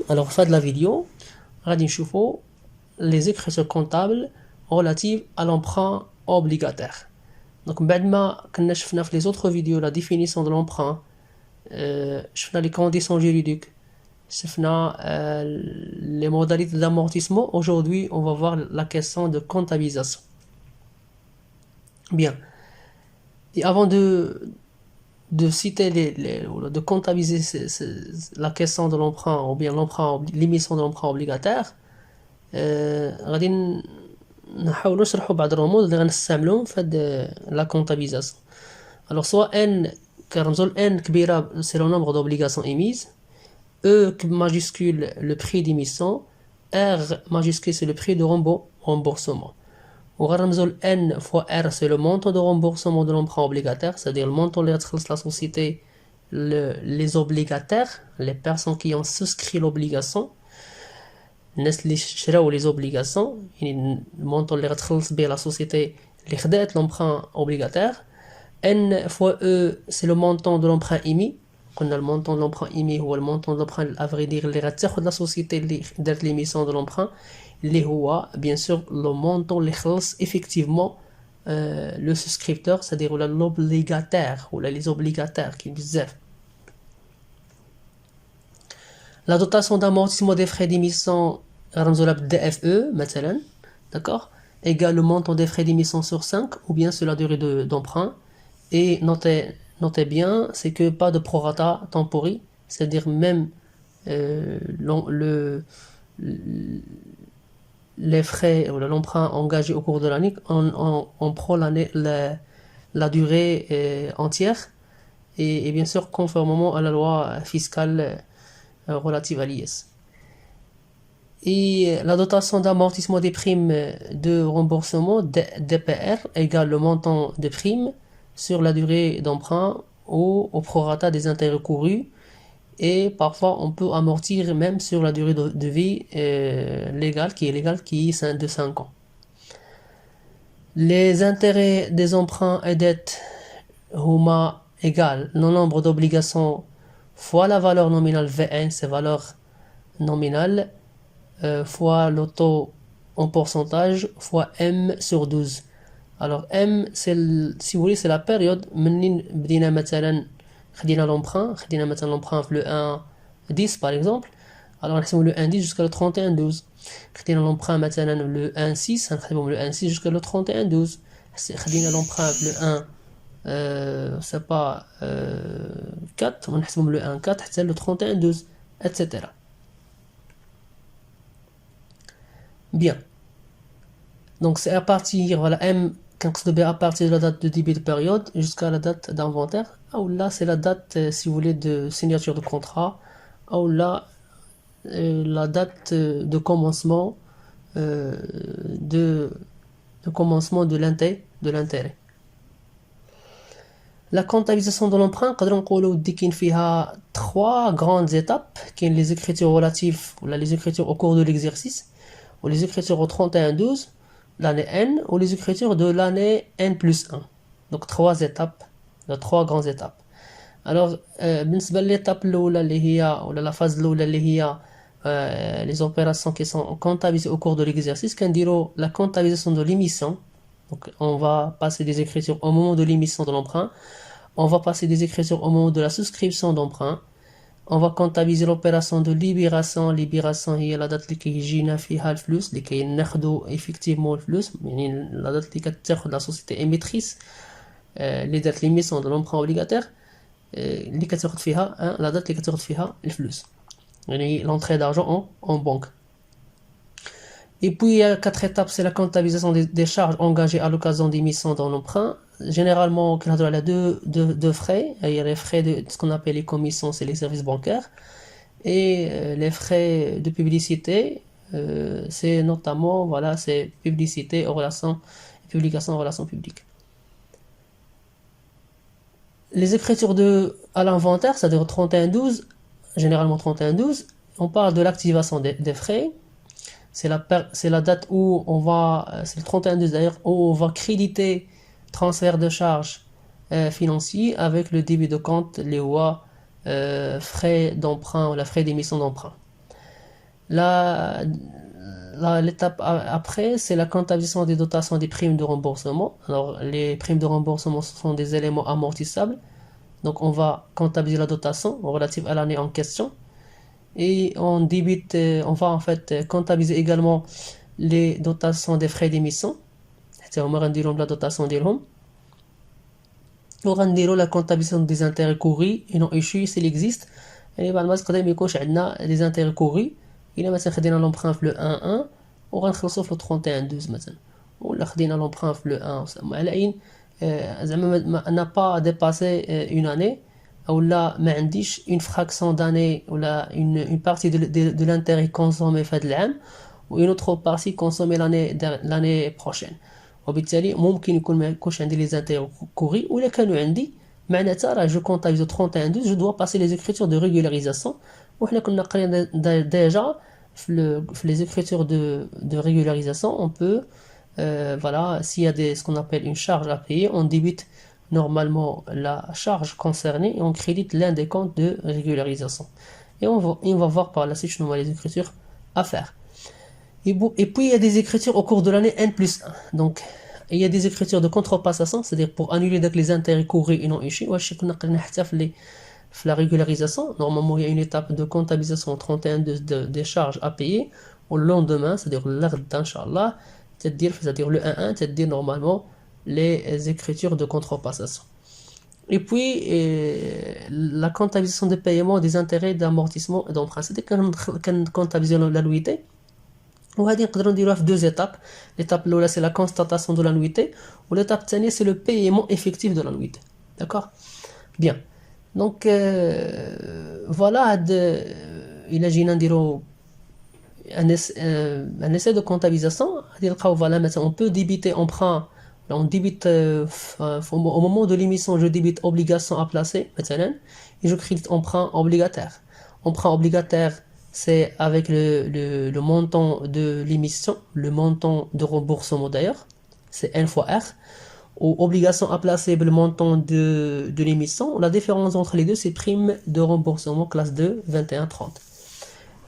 Alors, fin de la vidéo, غادي نشوفوا les écritures comptables relatives à l'emprunt obligataire. Donc, بعد ما كنا شفنا في les autres vidéos la définition de l'emprunt, شفنا les conditions juridiques, شفنا les modalités d'amortissement. Aujourd'hui, on va voir la question de comptabilisation. Bien. Et avant de citer de comptabiliser la question de l'emprunt ou bien l'émission de l'emprunt obligataire, غادي نحاولوا نشرحوا بعض الرموز اللي غنستعملوهم في هاد لا كونتابيزاسيون. Alors soit n كنرمزوا n كبيره c'est le nombre d'obligations émises, e majuscule le prix d'émission, r majuscule c'est le prix de remboursement. وغنرمزوا n fois r c'est le montant de remboursement de l'emprunt obligataire, c'est-à-dire le montant اللي غتخلص la société les obligataires, les personnes qui ont souscrit l'obligation, الناس اللي شراو les obligations, يعني المونطون اللي غتخلص به la société اللي خدات l'emprunt obligataire. n fois e c'est le montant de l'emprunt émis, قلنا le montant de l'emprunt émis هو le montant de l'emprunt à vrai dire اللي غتاخد la société اللي دارت l'émission de l'emprunt, اللي هو bien sûr le montant اللي خلص effectivement le souscripteur, c'est-à-dire l'obligataire ou les obligataires qui بزاف. La dotation d'amortissement des frais d'émission رمزوا لها DFE مثلا, d'accord, égale le montant des frais d'émission sur 5 ou bien sur la durée d'emprunt. Et notez bien, c'est que pas de prorata tempori, c'est-à-dire même les frais ou l'emprunt engagé au cours de l'année, on prend la durée entière et bien sûr conformément à la loi fiscale relative à l'IS. Et la dotation d'amortissement des primes de remboursement DPR égale le montant des primes sur la durée d'emprunt ou au prorata des intérêts courus, et parfois on peut amortir même sur la durée de vie légale qui est de 5 ans. Les intérêts des emprunts et dettes huma égale le nombre d'obligations fois la valeur nominale V1, c'est valeur nominale, fois le taux en pourcentage fois M sur 12. Alors M, si vous voulez, c'est la période منين بدينا مثلا خدينا l'emprunt le 1-10 par exemple, alors نحسبوا le 1-10 jusqu'à le 31-12. خدينا l'emprunt مثلا le 1-6, نحسبوا le 1-6 jusqu'à le 31-12. خدينا l'emprunt le 1 c'est pas 4, on نحسبوا le 1-4 حتى le 31-12, etc. Bien. Donc c'est à partir, voilà, M, à partir de la date de début de période jusqu'à la date d'inventaire. Ou là, c'est la date, si vous voulez, de signature de contrat. Ou là, la date de commencement de l'intérêt. La comptabilisation de l'emprunt, il y a 3 grandes étapes, qui sont les écritures relatives, ou les écritures au cours de l'exercice, ou les écritures au 31-12, l'année N, ou les écritures de l'année N plus 1. Donc 3 étapes, 3 grandes étapes. Alors, l'étape la phase les opérations qui sont comptabilisées au cours de l'exercice, qu'on dirait la comptabilisation de l'émission. Donc on va passer des écritures au moment de l'émission de l'emprunt, on va passer des écritures au moment de la souscription d'emprunt, on va comptabiliser l'opération de libération هي la date اللي يجينا فيها الفلوس اللي كيناخدو effectivement الفلوس, يعني la date اللي كتاخد la société émettrice اللي دارت l'émission de l'emprunt obligataire اللي كتاخد فيها la date اللي كتاخد فيها الفلوس, يعني l'entrée d'argent en banque. Et puis il y a 4 étapes, c'est la comptabilisation des charges engagées à l'occasion d'émission dans l'emprunt. Généralement, il y a deux frais. Il y a les frais de ce qu'on appelle les commissions, c'est les services bancaires. Et les frais de publicité, c'est notamment, voilà, c'est publicité publication en relations publiques. Les écritures à l'inventaire, c'est-à-dire 31-12, généralement 31-12, on parle de l'activation des frais. C'est la date où on va, c'est le 31-12 d'ailleurs, où on va créditer transfert de charges financiers avec le débit de compte, les frais d'emprunt ou la frais d'émission d'emprunt. L'étape après, c'est la comptabilisation des dotations des primes de remboursement. Alors, les primes de remboursement, ce sont des éléments amortissables. Donc, on va comptabiliser la dotation relative à l'année en question. Et on débite, on va en fait comptabiliser également les dotations des frais d'émission. C'est-à-dire, on va dire la dotation des loans. On va dire la comptabilisation des intérêts courus et non échus s'il existe. Et بعد ما تقدر ما يكونش عندنا les intérêts courus. إلا مثلا خدينا l'emprunt في le 1-1 وغنخلصوا في le 31-12 مثلا. ولا خدينا l'emprunt في le 1 على أين زعما n'a pas dépassé une année. Ou là, ما عنديش une fraction d'année ou là une partie de l'intérêt consommé في هذا العام و une autre partie consommée l'année prochaine. وبالتالي ممكن يكون ما يكونش عندي لي زانتيغ كوري ولا كانوا عندي معناتها راه جو كونتابيز 31 12 جو دوا باسي لي زيكريتور دو ريغولاريزاسيون وحنا كنا قرينا ديجا في لي زيكريتور de régularisation on peut voilà s'il y a ce qu'on appelle une charge à payer on débite normalement la charge concernée et on crédite l'un des comptes de régularisation et on va voir par la suite les écritures à faire. Et puis il y a des écritures au cours de l'année N plus 1. Donc il y a des écritures de contrepassation, c'est-à-dire pour annuler les intérêts courus et non échus. La régularisation, normalement il y a une étape de comptabilisation 31 des charges à payer au lendemain, c'est-à-dire l'Arda, Inch'Allah, c'est-à-dire le 1-1, c'est-à-dire normalement les écritures de contrepassation. Et puis la comptabilisation des paiements des intérêts d'amortissement et d'emprunt. C'est-à-dire comptabiliser l'annuité. وهذه نقدروا نديروها في deux étapes. L'étape الاولى c'est la constatation de l'annuité ou l'étape الثانيه c'est le paiement effectif de l'annuité. D'accord? Bien. Donc voilà الى جينا نديروا un essai de comptabilisation غادي نلقاو voilà مثلا on peut débiter emprunt on débite au moment de l'émission je débite obligation à placer مثلا et je crédite emprunt obligataire c'est avec le montant de l'émission, le montant de remboursement d'ailleurs, c'est N fois R, ou obligation à placer le montant de l'émission. La différence entre les deux, c'est prime de remboursement classe 2, 21-30.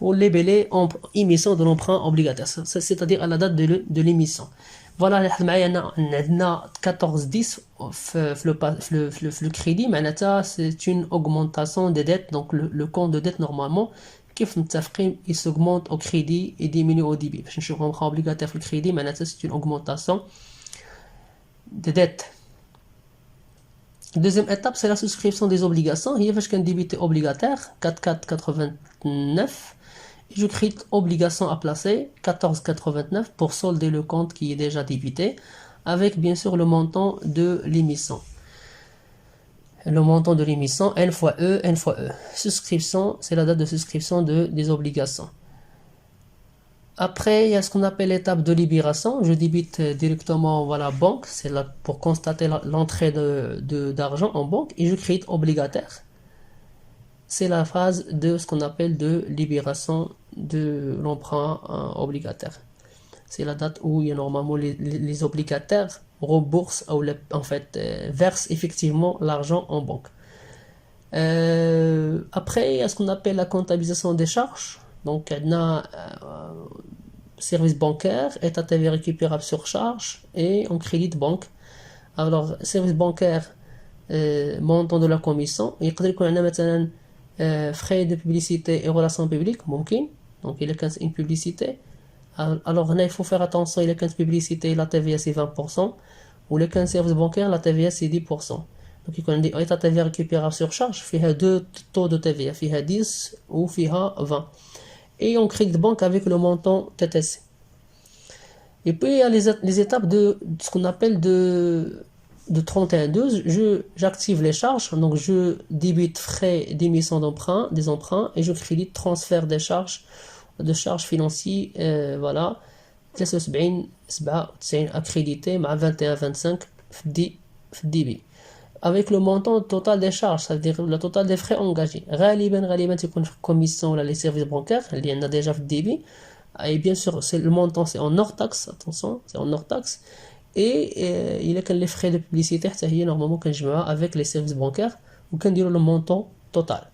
Ou labellé en émission de l'emprunt obligataire, c'est-à-dire à la date de l'émission. Voilà, on a 14-10 le crédit, mais c'est une augmentation des dettes, donc le compte de dette normalement, كيف متفقين il s'augmente au crédit et diminue au débit باش نشوفوا emprunt obligataire في الكريدي معناتها c'est une augmentation de dette. Deuxième étape c'est la souscription des obligations هي فاش كنديبيتي obligataire 4489 et je crédite obligation à placer 1489 pour solder le compte qui est déjà débité avec bien sûr le montant de l'émission. Le montant de l'émission, N fois E, N fois E. Souscription, c'est la date de souscription des obligations. Après, il y a ce qu'on appelle l'étape de libération. Je débite directement voilà, banque, c'est là pour constater l'entrée d'argent en banque, et je crédite obligataire. C'est la phase de ce qu'on appelle de libération de l'emprunt obligataire. C'est la date où il y a normalement les obligataires rembourse ou en fait verse effectivement l'argent en banque. Après il y a ce qu'on appelle la comptabilisation des charges. Donc on a service bancaire, état TV récupérable sur charge et on crédit banque. Alors service bancaire montant de la commission يقدر يكون عندنا مثلا frais de publicité et relations publiques ممكن. Donc il y a une publicité. Alors là, il faut faire attention, il y a 15 publicités, la TVA c'est 20%, ou les 15 services bancaires, la TVA c'est 10%. Donc il y a des TVA récupérable sur charge, il y a deux taux de TVA, il y a 10 ou il y a 20. Et on crée de banque avec le montant TTC. Et puis il y a les étapes de ce qu'on appelle de 31-12, j'active les charges, donc je débite frais d'émission d'emprunt, des emprunts, et je crédite transfert des charges de charges financières voilà 73 97 accrédité مع 21-25 في الديبي avec le montant total des charges, c'est-à-dire le total des frais engagés. غالبا تكون في commission ولا les services bancaires اللي عندنا déjà في الديبي et bien sûr c'est le montant c'est en hors taxe, attention c'est en hors taxe et il y a les frais de publicité حتى هي normalement كنجمعها avec les services bancaires وكنديروا le montant total.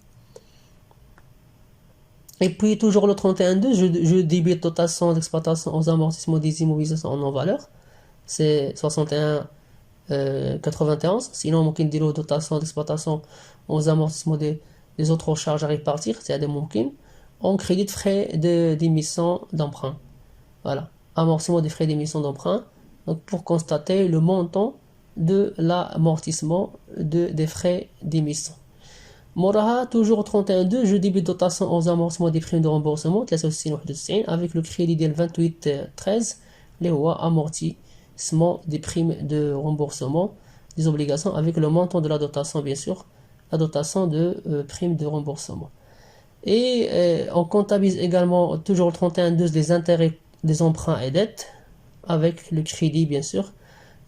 Et puis toujours le 31-2, je débite dotation d'exploitation aux amortissements des immobilisations en non-valeur. C'est 61 91. Sinon, ممكن نديرو dotation d'exploitation aux amortissements des autres charges à répartir, c'est-à-dire ممكن en crédit de frais d'émission d'emprunt. Voilà, amortissement des frais d'émission d'emprunt. Donc pour constater le montant de l'amortissement des frais d'émission. Moraha, toujours 31-2, je débute dotation aux amortissements des primes de remboursement, avec le crédit de 28-13, les amortissement des primes de remboursement des obligations, avec le montant de la dotation, bien sûr, la dotation de primes de remboursement. Et on comptabilise également, toujours 31-2, les intérêts des emprunts et dettes, avec le crédit, bien sûr,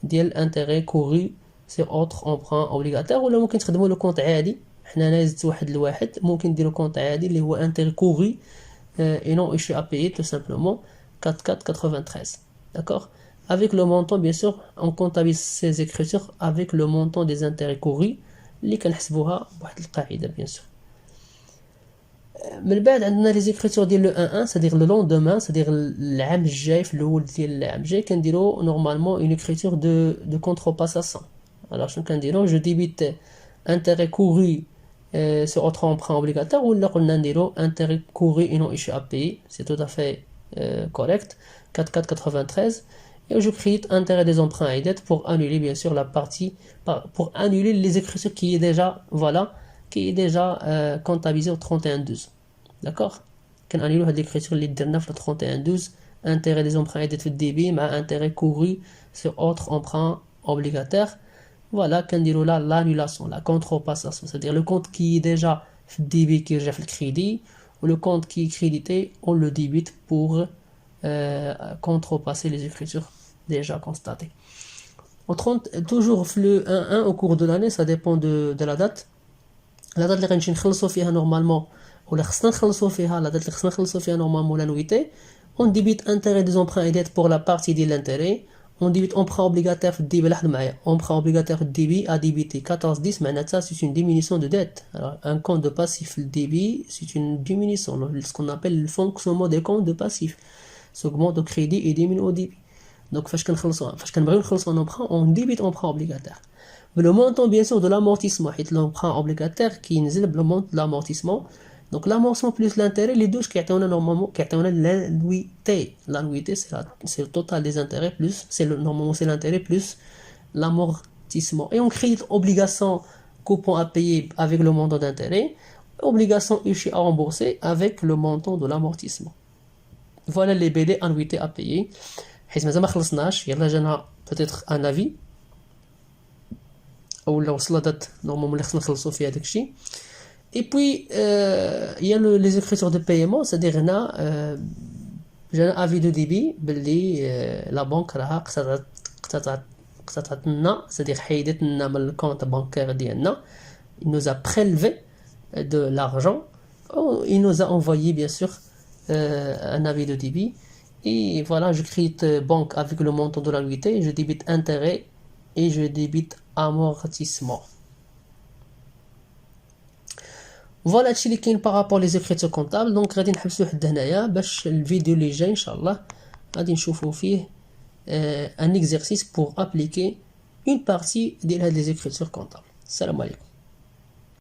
des intérêts courus sur autres emprunts obligataires, ou là, ممكن تخدموا le compte عادي. حنا نازلت واحد لواحد ممكن نديرو كونت عادي اللي هو انتري كوري et non échu à payer tout simplement 4493. D'accord, avec le montant, bien sûr on comptabilise ces écritures avec le montant des intérêts courus اللي كنحسبوها بواحد القاعده bien sûr. من بعد عندنا لي زيكريتور ديال لو 1 c'est-à-dire le lendemain, c'est-à-dire العام الجاي في الاول ديال العام الجاي كنديرو نورمالمون une écriture de contrepassation. Alors شنو كنديرو, je débite intérêt couru sur autre emprunt obligataire, ou là on a intérêt couru et non échu à payer, c'est tout à fait correct, 4493. Et je crédite intérêt des emprunts et dettes pour annuler bien sûr la partie, pour annuler les écritures qui est déjà, voilà, qui est déjà comptabilisée au 31-12. D'accord, quand annuler l'écriture les dernières le 31-12, intérêt des emprunts et dettes في débit, mais intérêt couru sur autre emprunt obligataire. Voilà, qu'on dit là l'annulation, la contrepassation, c'est-à-dire le compte qui est déjà débité qui gère le crédit, ou le compte qui est crédité, on le débite pour contrepasser les écritures déjà constatées. Toujours le 1-1 au cours de l'année, ça dépend de la date. La date اللي غنمشي نخلصوا فيها normalement, ولا خصنا نخلصوا فيها, la date اللي خصنا نخلصوا فيها normalement l'annuité, on débite intérêt des emprunts et dettes pour la partie de l'intérêt. On débite emprunt obligataire في الديبي, لحظة معايا, emprunt obligataire في الديبي à débiter 14-10, معناتها c'est une diminution de dette. Alors un compte de passif le débit, c'est une diminution, ce qu'on appelle le fonctionnement des comptes de passif. S'augmente au crédit et diminue au débit. Donc فاش كنبغيو نخلصوا un emprunt, on débite emprunt obligataire. Mais le montant bien sûr de l'amortissement, حيت l'emprunt obligataire qui نزل le montant de l'amortissement. Donc l'amortissement plus l'intérêt, les deux qui ont normalement l'annuité. L'annuité c'est le total des intérêts plus, normalement c'est l'intérêt plus l'amortissement. Et on crédite obligation coupon à payer avec le montant d'intérêt, obligation échue à rembourser avec le montant de l'amortissement. Voilà les BD annuités à payer. حيت مازال ما خلصناش, يلا جانا peut-être un avis ou la وصلت normalement اللي خصنا نخلصوا فيها داكشي. Et puis, il y a les écritures de paiement, c'est-à-dire j'ai un avis de débit, la banque c'est-à-dire le compte bancaire ديالنا, il nous a prélevé de l'argent, il nous a envoyé bien sûr un avis de débit, et voilà, je crédite banque avec le montant de l'annuité, je débite intérêt et je débite amortissement. فوالا هادشي اللي كاين بارابور لي زيكريتور كونطابل. دونك غادي نحبسو حد هنايا باش الفيديو اللي جاي ان شاء الله غادي نشوفو فيه ان اكزرسيس بور ابليكي اون بارتي ديال هاد لي زيكريتور كونطابل. السلام عليكم.